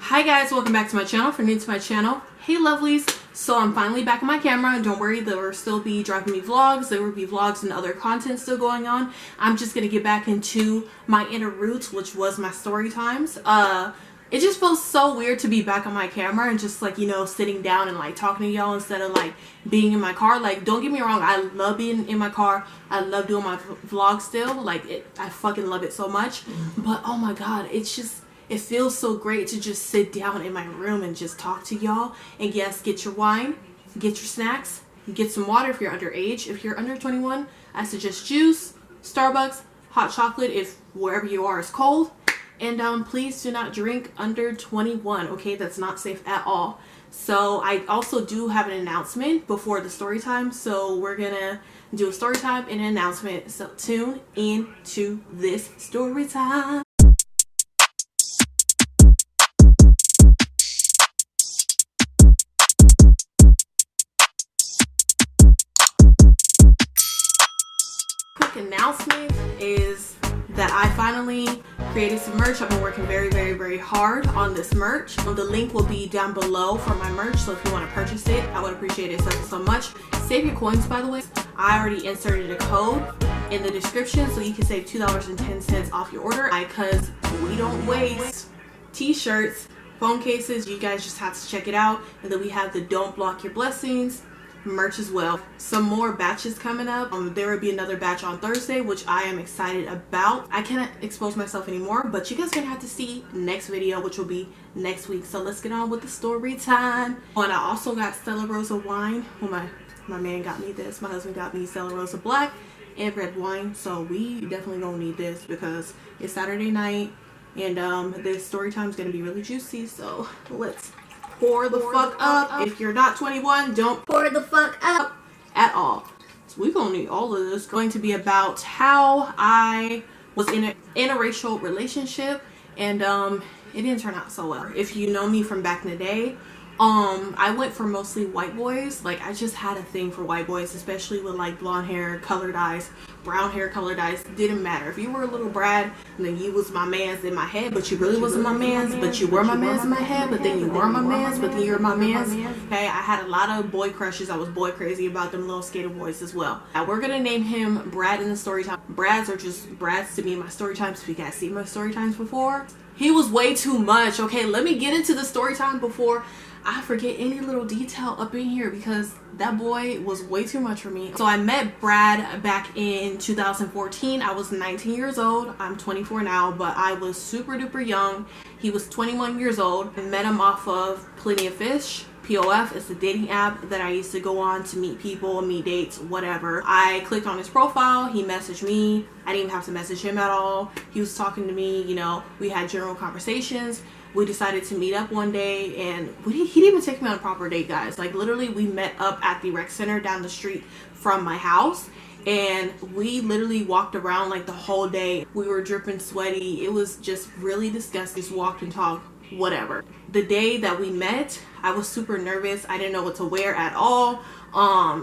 Hi guys, welcome back to my channel. If you're new to my channel, hey lovelies. So I'm finally back on my camera, and don't worry, there will still be dropping me vlogs. There will be vlogs and other content still going on. I'm just gonna get back into my inner roots, which was my story times. It just feels so weird to be back on my camera and just like, you know, sitting down and like talking to y'all instead of like being in my car. Like, don't get me wrong, I love being in my car. I love doing my vlog still. Like, I fucking love it so much. But oh my god, it feels so great to just sit down in my room and just talk to y'all. And yes, get your wine, get your snacks, get some water if you're underage. If you're under 21, I suggest juice, Starbucks, hot chocolate if wherever you are is cold. And please do not drink under 21, okay? That's not safe at all. So I also do have an announcement before the story time. So we're gonna do a story time and an announcement. So tune in to this story time. Announcement is that I finally created some merch. I've been working very hard on this merch. The link will be down below for my merch, so if you want to purchase it, I would appreciate it so much. Save your coins, by the way. I already inserted a code in the description so you can save $2.10 off your order, because we don't waste t-shirts, phone cases. You guys just have to check it out. And then we have the Don't Block Your Blessings merch as well. Some more batches coming up. There will be another batch on Thursday, which I am excited about. I cannot expose myself anymore, but you guys are gonna have to see next video, which will be next week. So let's get on with the story time. Oh, and I also got Stella Rosa wine. Well, my man got me this. My husband got me Stella Rosa black and red wine. So we definitely gonna need this because it's Saturday night, and this story time is gonna be really juicy. So let's pour the fuck up. If you're not 21, don't pour the fuck up at all. So we're gonna need all of this. It's going to be about how I was in an interracial relationship, and it didn't turn out so well. If you know me from back in the day, I went for mostly white boys. Like, I just had a thing for white boys, especially with like blonde hair, colored eyes, brown hair, colored eyes. Didn't matter. If you were a little Brad, then you was my mans in my head, but you really wasn't my mans. But you were my mans in my head, but then you were my mans, but then you're my mans. Okay, I had a lot of boy crushes. I was boy crazy about them little skater boys as well. Now we're gonna name him Brad in the story time. Brads are just Brads to me in my story times. If you guys see my story times before, he was way too much. Okay, let me get into the story time before I forget any little detail up in here, because that boy was way too much for me. So I met Brad back in 2014. I was 19 years old. I'm 24 now, but I was super duper young. He was 21 years old. I met him off of Plenty of Fish. POF is the dating app that I used to go on to meet people, meet dates, whatever. I clicked on his profile. He messaged me. I didn't even have to message him at all. He was talking to me, you know, we had general conversations. We decided to meet up one day, and he didn't even take me on a proper date, guys. Like, literally, we met up at the rec center down the street from my house, and we literally walked around like the whole day. We were dripping sweaty. It was just really disgusting. Just walked and talked, whatever. The day that we met, I was super nervous. I didn't know what to wear at all.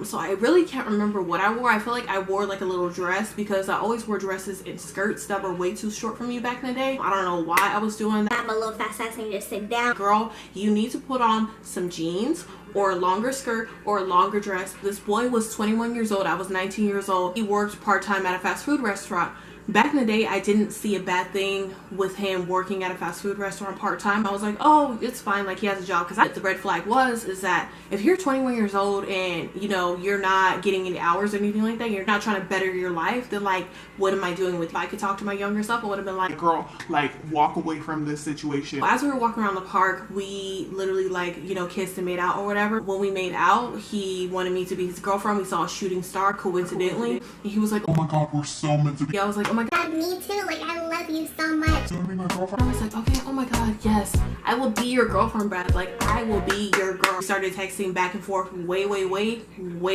So I really can't remember what I wore. I feel like I wore like a little dress, because I always wore dresses and skirts that were way too short for me back in the day. I don't know why I was doing that. I'm a little fast ass and just sit down. Girl, you need to put on some jeans or a longer skirt or a longer dress. This boy was 21 years old. I was 19 years old. He worked part-time at a fast food restaurant. Back in the day, I didn't see a bad thing with him working at a fast food restaurant part-time. I was like, oh, it's fine, like he has a job. Because the red flag is that if you're 21 years old and, you know, you're not getting any hours or anything like that, you're not trying to better your life, then like, what am I doing with you? If I could talk to my younger self, I would have been like, girl, like, walk away from this situation. As we were walking around the park, we literally, like, you know, kissed and made out or whatever. When we made out, he wanted me to be his girlfriend. We saw a shooting star coincidentally, and he was like, oh my god, we're so meant to be. I was like, oh my god, Me too, like, I love you so much. You wanna be my girlfriend? I was like, okay, oh my god, yes, I will be your girlfriend, Brad. Like, I will be your girl. We started texting back and forth way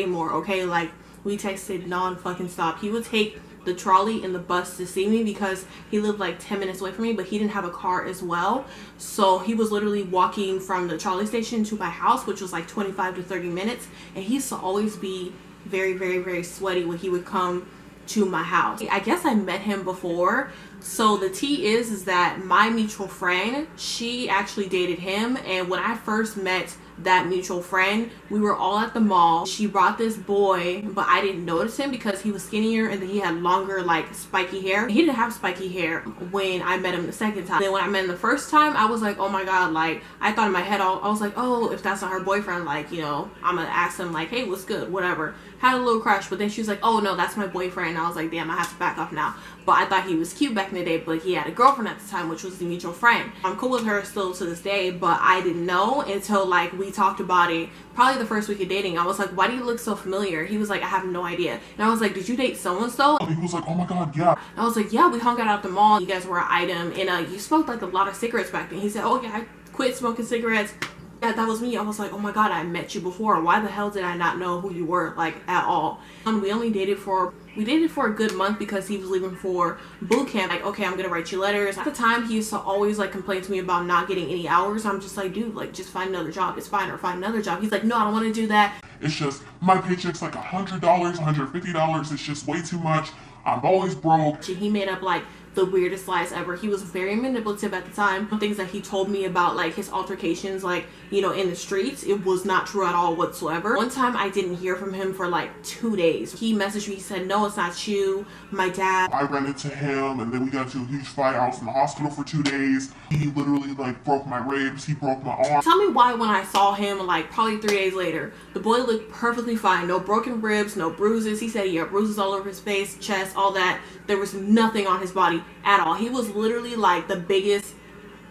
more, okay? Like, we texted non-fucking stop. He would take the trolley and the bus to see me because he lived like 10 minutes away from me, but he didn't have a car as well. So he was literally walking from the trolley station to my house, which was like 25 to 30 minutes. And he used to always be very sweaty when he would come to my house. I guess I met him before So the tea is that my mutual friend, she actually dated him, and when I first met that mutual friend, we were all at the mall. She brought this boy, but I didn't notice him because he was skinnier and then he had longer, like, spiky hair. He didn't have spiky hair when I met him the second time. Then when I met him the first time, I was like, oh my god, like, I thought in my head, I was like, oh, if that's not her boyfriend, like, you know, I'm gonna ask him, like, hey, what's good, whatever. Had a little crush, but then she was like, oh no, that's my boyfriend. And I was like, damn, I have to back off now. But I thought he was cute back in the day, but he had a girlfriend at the time, which was the mutual friend. I'm cool with her still to this day, but I didn't know until, like, we talked about it probably the first week of dating. I was like, why do you look so familiar? He was like, I have no idea. And I was like, did you date so-and-so? And he was like, oh my god, yeah. And I was like, yeah, we hung out at the mall. You guys were an item, and you smoked like a lot of cigarettes back then. He said, oh yeah, I quit smoking cigarettes. Yeah, that was me. I was like, oh my god, I met you before. Why the hell did I not know who you were, like, at all? We only dated for a good month because he was leaving for boot camp. Like, okay, I'm gonna write you letters. At the time, he used to always, like, complain to me about not getting any hours. I'm just like, dude, like, just find another job. It's fine, or find another job. He's like, no, I don't want to do that. It's just, my paycheck's like $100, $150. It's just way too much. I'm always broke. He made up, like, the weirdest lies ever. He was very manipulative at the time. Things that he told me about, like, his altercations, like, you know, in the streets, it was not true at all whatsoever. One time I didn't hear from him for like 2 days. He messaged me, he said, no, it's not you, my dad. I ran into him, and then we got into a huge fight. I was in the hospital for 2 days. He literally, like, broke my ribs. He broke my arm. Tell me why when I saw him, like, probably 3 days later, the boy looked perfectly fine. No broken ribs, no bruises. He said he had bruises all over his face, chest, all that. There was nothing on his body at all. He was literally like the biggest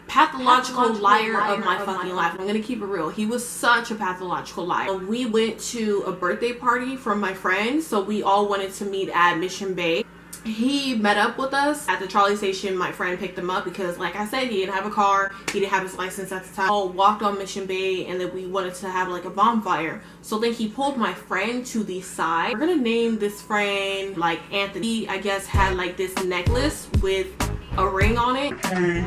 pathological liar of my fucking life. I'm gonna keep it real. He was such a pathological liar. We went to a birthday party from my friend, so we all wanted to meet at Mission Bay. He met up with us at the trolley station. My friend picked him up because, like I said, he didn't have a car. He didn't have his license at the time. All walked on Mission Bay, and then we wanted to have like a bonfire. So then he pulled my friend to the side. We're gonna name this friend like Anthony. He, I guess, had like this necklace with a ring on it. Hey,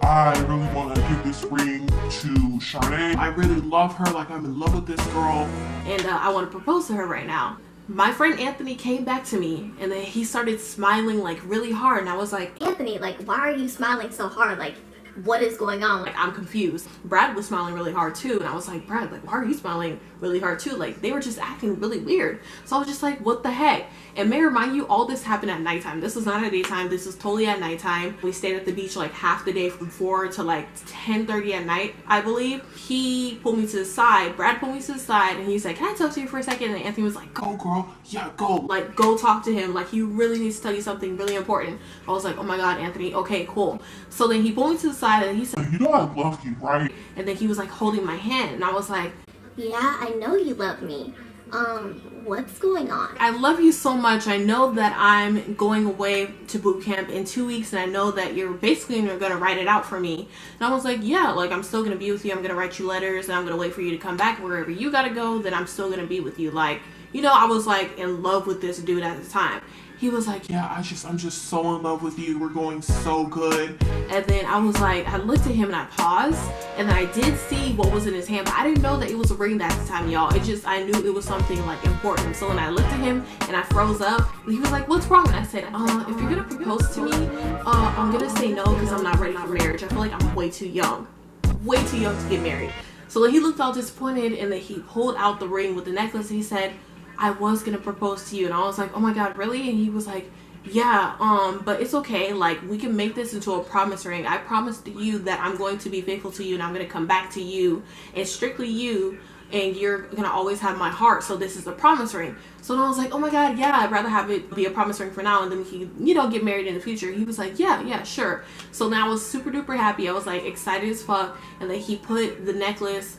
I really want to give this ring to Sade. I really love her. Like, I'm in love with this girl. And I want to propose to her right now. My friend Anthony came back to me, and then he started smiling like really hard, and I was like, Anthony, like, why are you smiling so hard? Like, what is going on? like, I'm confused. Brad was smiling really hard too, and I was like, Brad, like, why are you smiling really hard too? Like, they were just acting really weird. So I was just like, what the heck? And may I remind you, all this happened at nighttime. This was not at daytime. This was totally at nighttime. We stayed at the beach like half the day from 4 to like 10:30 at night, I believe. He pulled me to the side. Brad pulled me to the side, and he's like, can I talk to you for a second? And Anthony was like, Go, girl. Yeah, go. like, go talk to him. Like, he really needs to tell you something really important. I was like, oh my god, Anthony, okay, cool. So then he pulled me to the side, and he said, You know I love you, right? and then he was like holding my hand, and I was like, Yeah, I know you love me. What's going on? I love you so much. I know that I'm going away to boot camp in 2 weeks, and I know that you're basically gonna write it out for me. And I was like, yeah, like, I'm still gonna be with you. I'm gonna write you letters, and I'm gonna wait for you to come back. Wherever you gotta go, then I'm still gonna be with you. Like, you know, I was like in love with this dude at the time. He was like, Yeah, I'm just so in love with you. We're going so good. and then I was like, I looked at him and I paused, and then I did see what was in his hand, but I didn't know that it was a ring at the time, y'all. It just, I knew it was something like important. So when I looked at him and I froze up, and he was like, what's wrong? And I said, if you're gonna propose to me, I'm gonna say no because I'm not ready for marriage. I feel like I'm way too young to get married. So then he looked all disappointed, and then he pulled out the ring with the necklace, and he said, I was gonna propose to you. And I was like, oh my god, really? And he was like, yeah, but it's okay. Like, we can make this into a promise ring. I promised you that I'm going to be faithful to you, and I'm gonna come back to you, and strictly you, and you're gonna always have my heart. So this is a promise ring. So then I was like, oh my god, yeah, I'd rather have it be a promise ring for now, and then we can, you know, get married in the future. He was like, yeah, sure. So now I was super duper happy. I was like excited as fuck. And then he put the necklace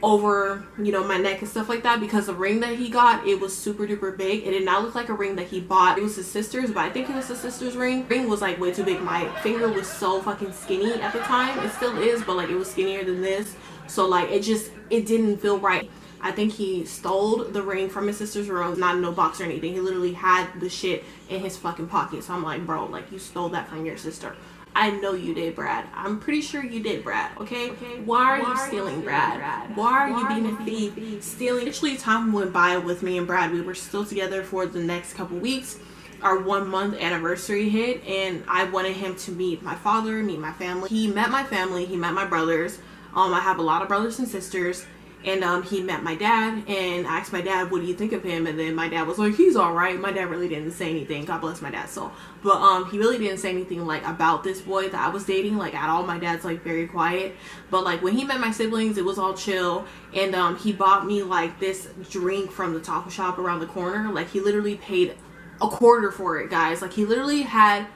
over, you know, my neck and stuff like that, because the ring that he got, it was super duper big. It did not look like a ring that he bought. It was his sister's, but I think it was his sister's ring. The ring was like way too big. My finger was so fucking skinny at the time. It still is, but like, it was skinnier than this. So like, it didn't feel right. I think he stole the ring from his sister's room, not in no box or anything. He literally had the shit in his fucking pocket. So I'm like, bro, like, you stole that from your sister. I know you did, Brad. I'm pretty sure you did, Brad. Okay? Why are you stealing, Brad? Why are you being a thief? Stealing. Actually, time went by with me and Brad. We were still together for the next couple weeks. our 1 month anniversary hit, and I wanted him to meet my father, meet my family. He met my family, he met my brothers. I have a lot of brothers and sisters. And he met my dad, and I asked my dad, what do you think of him? And then my dad was like, he's all right. My dad really didn't say anything. God bless my dad soul. But he really didn't say anything like about this boy that I was dating, like at all. My dad's like very quiet. But like when he met my siblings, it was all chill. And he bought me like this drink from the taco shop around the corner. Like he literally paid a quarter for it, guys. Like he literally had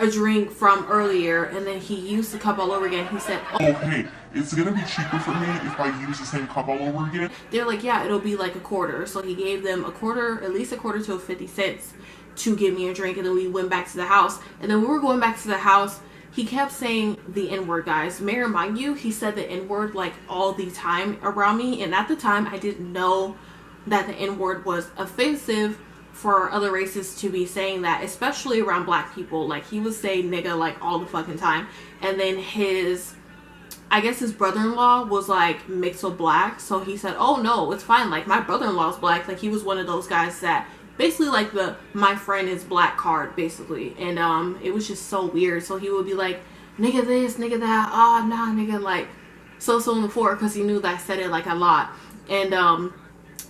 a drink from earlier, and then he used the cup all over again. He said, oh hey, it's gonna be cheaper for me if I use the same cup all over again. They're like, yeah, it'll be like a quarter. So he gave them a quarter, at least a quarter to 50 cents to give me a drink. And then we went back to the house. And then we were going back to the house, he kept saying the N-word, guys. May I remind you, he said the N-word like all the time around me. And at the time, I didn't know that the N-word was offensive for other races to be saying that, especially around black people. Like he would say nigga like all the fucking time. And then I guess his brother-in-law was like mixed with black, so he said, oh no, it's fine, like my brother-in-law's black. Like he was one of those guys that basically like the my friend is black card basically. And it was just so weird. So he would be like, nigga this, nigga that, ah, nah, nigga, like so on the floor, because he knew that I said it like a lot. And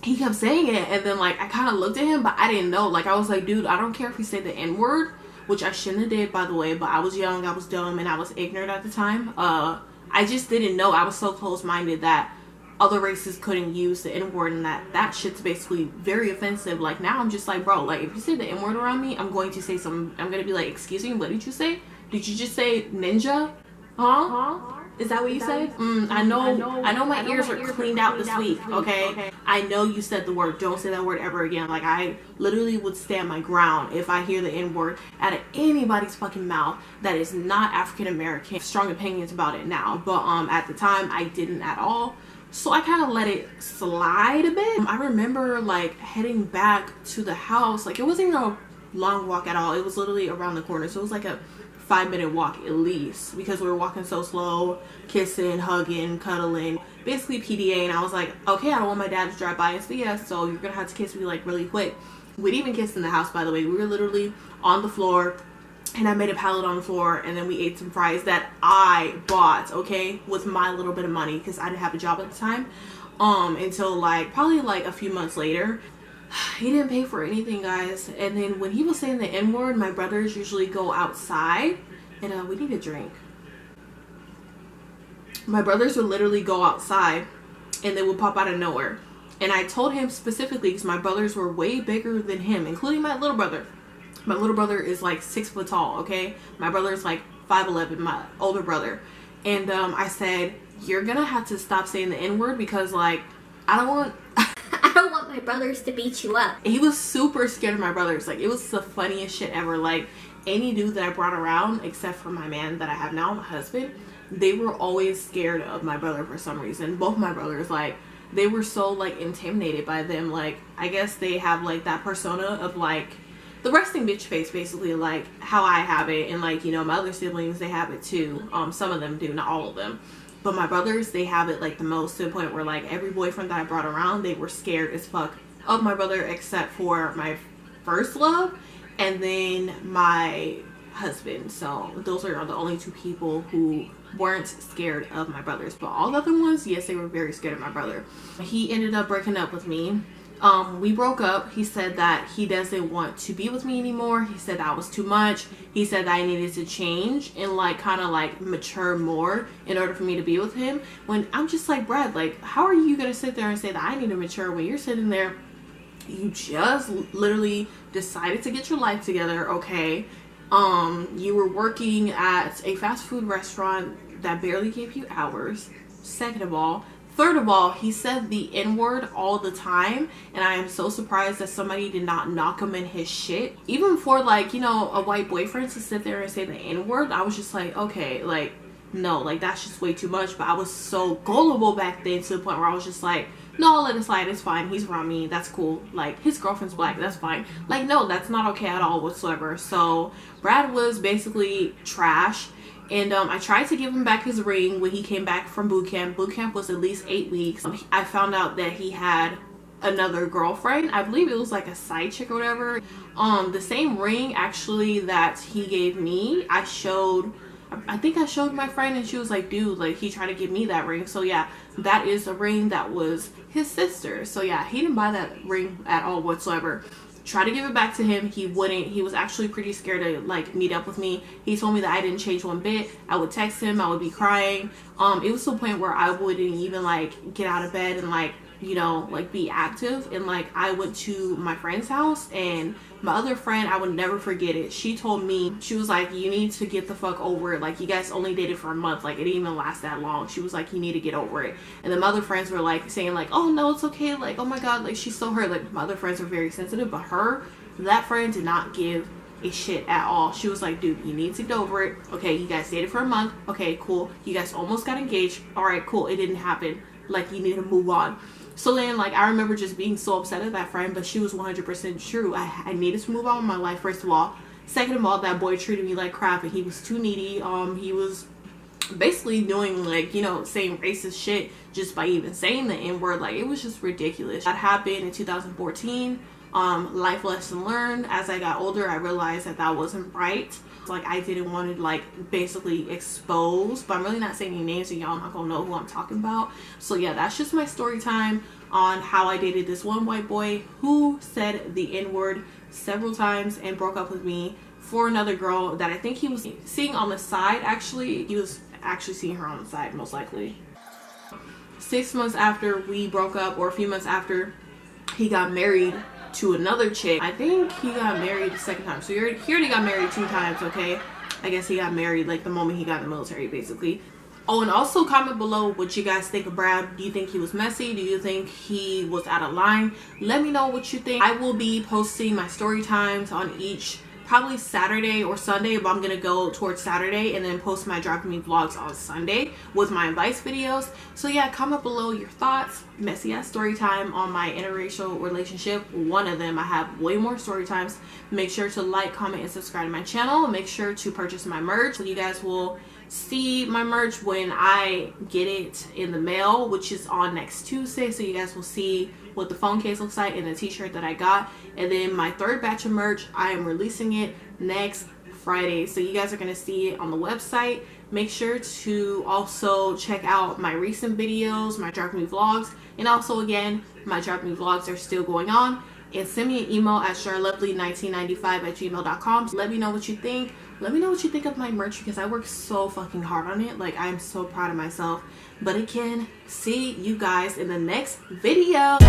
he kept saying it, and then like I kind of looked at him, but I didn't know. Like I was like, dude, I don't care if he said the N-word, which I shouldn't have did, by the way, but I was young, I was dumb, and I was ignorant at the time. I just didn't know. I was so close-minded that other races couldn't use the N-word, and that shit's basically very offensive. Like now I'm just like, bro, like if you say the N-word around me, I'm going to say something. I'm gonna be like, excuse me, what did you say? Did you just say ninja? Huh? Is that what you said? I know my ears are cleaned out this week, okay? I know you said the word. Don't say that word ever again. Like, I literally would stand my ground if I hear the N-word out of anybody's fucking mouth that is not African American. Strong opinions about it now, but at the time, I didn't at all. So I kind of let it slide a bit. I remember, like, heading back to the house. Like, it wasn't even a long walk at all. It was literally around the corner. So it was like a 5-minute walk at least, because we were walking so slow, kissing, hugging, cuddling, basically PDA. And I was like, okay, I don't want my dad to drive by and see us, so you're gonna have to kiss me like really quick. We didn't even kiss in the house, by the way. We were literally on the floor, and I made a pallet on the floor, and then we ate some fries that I bought, okay, with my little bit of money, because I didn't have a job at the time, until like probably like a few months later. He didn't pay for anything, guys. And then when he was saying the N-word, my brothers usually go outside, and we need a drink. My brothers would literally go outside, and they would pop out of nowhere. And I told him specifically, because my brothers were way bigger than him, including my little brother. My little brother is like 6 foot tall, okay? My brother is like 5'11", my older brother. And I said, you're gonna have to stop saying the N-word, because like, I don't want my brothers to beat you up. He was super scared of my brothers. Like, it was the funniest shit ever. Like, any dude that I brought around, except for my man that I have now, my husband, they were always scared of my brother for some reason. Both my brothers, like, they were so like intimidated by them. Like, I guess they have like that persona of like the resting bitch face, basically, like how I have it. And like, you know, my other siblings, they have it too. Some of them do, not all of them. But my brothers, they have it like the most, to the point where like every boyfriend that I brought around, they were scared as fuck of my brother, except for my first love and then my husband. So those are the only two people who weren't scared of my brothers. But all the other ones, yes, they were very scared of my brother. He ended up breaking up with me. We broke up. He said that he doesn't want to be with me anymore. He said that was too much. He said that I needed to change and like kind of like mature more in order for me to be with him. When I'm just like, Brad, like, how are you gonna sit there and say that I need to mature when you're sitting there, you just literally decided to get your life together, okay? You were working at a fast food restaurant that barely gave you hours. Second of all. Third of all, he said the N-word all the time, and I am so surprised that somebody did not knock him in his shit. Even for like, you know, a white boyfriend to sit there and say the N-word, I was just like, okay, like, no, like, that's just way too much. But I was so gullible back then, to the point where I was just like, no, I'll let it slide, it's fine, he's around me, that's cool. Like, his girlfriend's black, that's fine. Like, no, that's not okay at all whatsoever. So Brad was basically trash. And I tried to give him back his ring when he came back from boot camp. Boot camp was at least 8 weeks. I found out that he had another girlfriend. I believe it was like a side chick or whatever. The same ring actually that he gave me, I think I showed my friend, and she was like, dude, like, he tried to give me that ring. So yeah, that is a ring that was his sister. So yeah, he didn't buy that ring at all whatsoever. Try to give it back to him, he wouldn't. He was actually pretty scared to like meet up with me. He told me that I didn't change one bit. I would text him, I would be crying. It was to the point where I wouldn't even like get out of bed and like, you know, like be active. And like, I went to my friend's house, and my other friend, I would never forget it, she told me, she was like, you need to get the fuck over it. Like, you guys only dated for a month, like it didn't even last that long. She was like, you need to get over it. And then my other friends were like saying like, oh no, it's okay, like, oh my god, like she's so hurt. Like, my other friends are very sensitive, but that friend did not give a shit at all. She was like, dude, you need to get over it. Okay, you guys dated for a month. Okay, cool. You guys almost got engaged. All right, cool. It didn't happen. Like, you need to move on. So then, like, I remember just being so upset at that friend, but she was 100% true. I needed to move on with my life, first of all. Second of all, that boy treated me like crap, and he was too needy. He was basically doing, like, you know, saying racist shit just by even saying the N-word. Like, it was just ridiculous. That happened in 2014. Life lesson learned. As I got older, I realized that that wasn't right. Like, I didn't want to like basically expose, but I'm really not saying any names, so y'all not gonna know who I'm talking about. So yeah, that's just my story time on how I dated this one white boy who said the N-word several times and broke up with me for another girl that I think he was seeing on the side. Actually, he was actually seeing her on the side, most likely. 6 months after we broke up, or a few months after, he got married to another chick. I think he got married the second time. So he already got married 2 times, okay? I guess he got married like the moment he got in the military, basically. Oh, and also comment below what you guys think of Brad. Do you think he was messy? Do you think he was out of line? Let me know what you think. I will be posting my story times on each, probably Saturday or Sunday, but I'm gonna go towards Saturday and then post my Dropping Me vlogs on Sunday with my advice videos. So yeah, comment below your thoughts. Messy ass story time on my interracial relationship, one of them. I have way more story times. Make sure to like, comment, and subscribe to my channel. Make sure to purchase my merch. So you guys will see my merch when I get it in the mail, which is on next Tuesday. So you guys will see what the phone case looks like and the t-shirt that I got. And then my 3rd batch of merch, I am releasing it next Friday. So you guys are going to see it on the website. Make sure to also check out my recent videos, my Dropping Me vlogs. And also, again, my Dropping Me vlogs are still going on. And send me an email at charlovely1995@gmail.com. Let me know what you think. Let me know what you think of my merch, because I worked so fucking hard on it. Like, I'm so proud of myself. But again, see you guys in the next video.